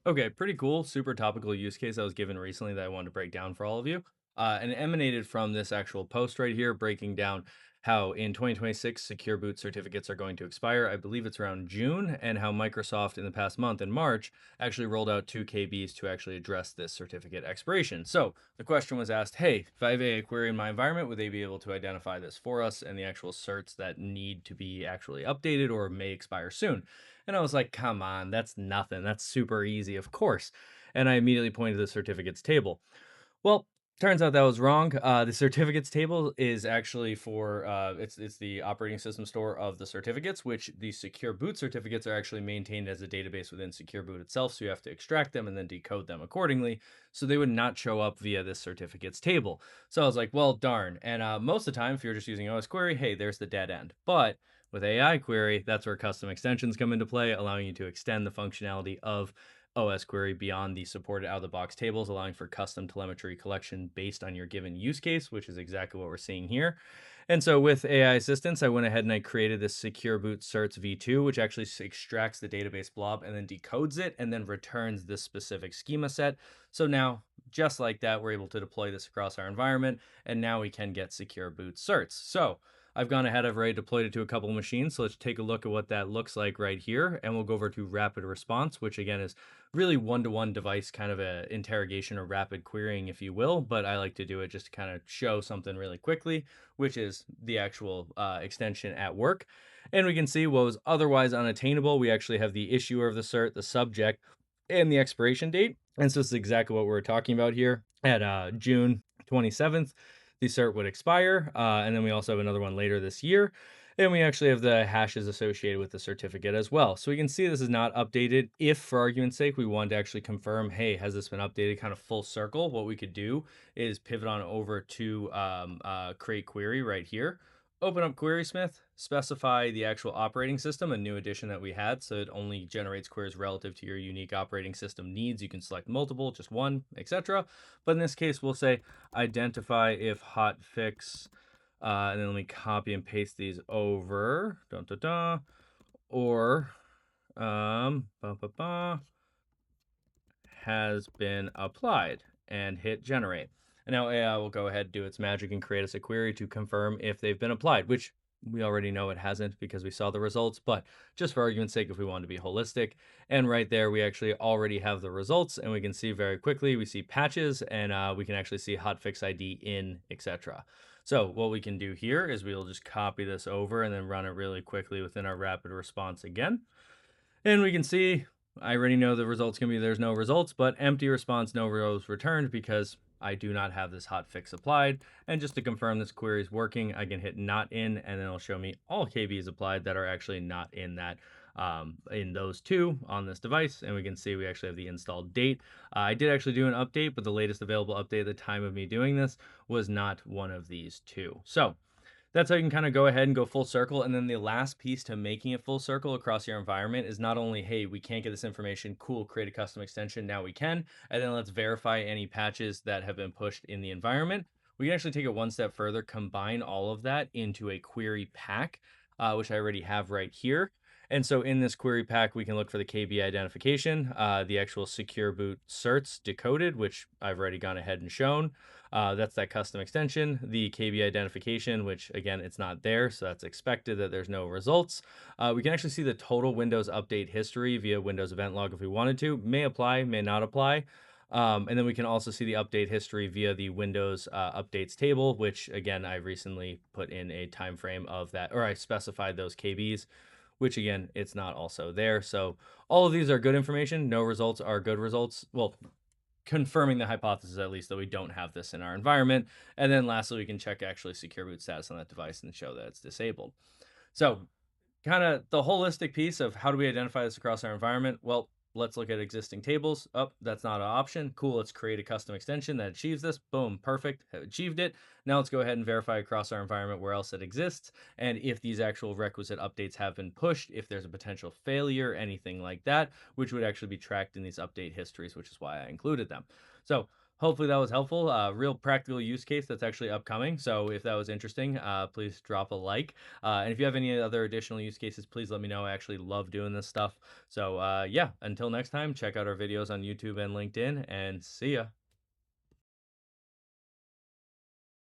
Okay, pretty cool. Super topical use case I was given recently that I wanted to break down for all of you. And it emanated from this actual post right here, breaking down how in 2026 Secure Boot certificates are going to expire. I believe it's around June, and how Microsoft in the past month in March actually rolled out 2 KBs to actually address this certificate expiration. So the question was asked, hey, if I have a query in my environment, would they be able to identify this for us and the actual certs that need to be actually updated or may expire soon? And I was like, come on, that's nothing. That's super easy, of course. And I immediately pointed to the certificates table. Well, turns out that was wrong. The certificates table is actually for it's the operating system store of the certificates, which the secure boot certificates are actually maintained as a database within secure boot itself. So you have to extract them and then decode them accordingly. So they would not show up via this certificates table. So I was like, well, darn. And most of the time, if you're just using OS query, hey, there's the dead end. But with AI query, that's where custom extensions come into play, allowing you to extend the functionality of OS query beyond the supported out of the box tables, allowing for custom telemetry collection based on your given use case, which is exactly what we're seeing here. And so with AI assistance, I went ahead and I created this Secure Boot Certs V2, which actually extracts the database blob and then decodes it and then returns this specific schema set. So now, just like that, we're able to deploy this across our environment, and now we can get Secure Boot Certs. So I've gone ahead, I've already deployed it to a couple of machines. So let's take a look at what that looks like right here. And we'll go over to rapid response, which again is really one-to-one device kind of a interrogation or rapid querying, if you will. But I like to do it just to kind of show something really quickly, which is the actual extension at work. And we can see what was otherwise unattainable. We actually have the issuer of the cert, the subject, and the expiration date. And so this is exactly what we're talking about here at June 27th. The cert would expire. And then we also have another one later this year. And we actually have the hashes associated with the certificate as well. So we can see this is not updated. If, for argument's sake, we wanted to actually confirm, hey, has this been updated kind of full circle? What we could do is pivot on over to create query right here. Open up QuerySmith, specify the actual operating system, a new addition that we had, so it only generates queries relative to your unique operating system needs. You can select multiple, just one, etc. But in this case, we'll say identify if hotfix, and then let me copy and paste these over, dun, dun, dun, or ba, ba, ba, has been applied, and hit generate. And now AI will go ahead, do its magic, and create us a query to confirm if they've been applied, which we already know it hasn't because we saw the results, but just for argument's sake, if we want to be holistic, and right there, we actually already have the results, and we can see very quickly, we see patches, and we can actually see hotfix ID in, etc. So what we can do here is we'll just copy this over and then run it really quickly within our rapid response again. And we can see, I already know the results can be there's no results, but empty response, no rows returned, because I do not have this hotfix applied. And just to confirm this query is working, I can hit not in, and then it'll show me all KBs applied that are actually not in that in those two on this device. And we can see we actually have the installed date. I did actually do an update, but the latest available update at the time of me doing this was not one of these two. So that's how you can kind of go ahead and go full circle. And then the last piece to making it full circle across your environment is not only, hey, we can't get this information, cool, create a custom extension, now we can. And then let's verify any patches that have been pushed in the environment. We can actually take it one step further, combine all of that into a query pack, which I already have right here. And so in this query pack, we can look for the KB identification, the actual secure boot certs decoded, which I've already gone ahead and shown. That's that custom extension, the KB identification, which again, it's not there. So that's expected that there's no results. We can actually see the total Windows update history via Windows event log if we wanted to. May apply, may not apply. And then we can also see the update history via the Windows updates table, which again, I recently put in a time frame of that, or I specified those KBs, which again, it's not also there. So all of these are good information. No results are good results. Well, confirming the hypothesis at least that we don't have this in our environment. And then lastly, we can check actually secure boot status on that device and show that it's disabled. So kind of the holistic piece of how do we identify this across our environment? Well, let's look at existing tables. Oh, that's not an option. Cool. Let's create a custom extension that achieves this. Boom. Perfect. Have achieved it. Now let's go ahead and verify across our environment where else it exists. And if these actual requisite updates have been pushed, if there's a potential failure, anything like that, which would actually be tracked in these update histories, which is why I included them. So Hopefully that was helpful. Real practical use case that's actually upcoming. So if that was interesting, please drop a like. And if you have any other additional use cases, please let me know. I actually love doing this stuff. So yeah, until next time, check out our videos on YouTube and LinkedIn, and see ya.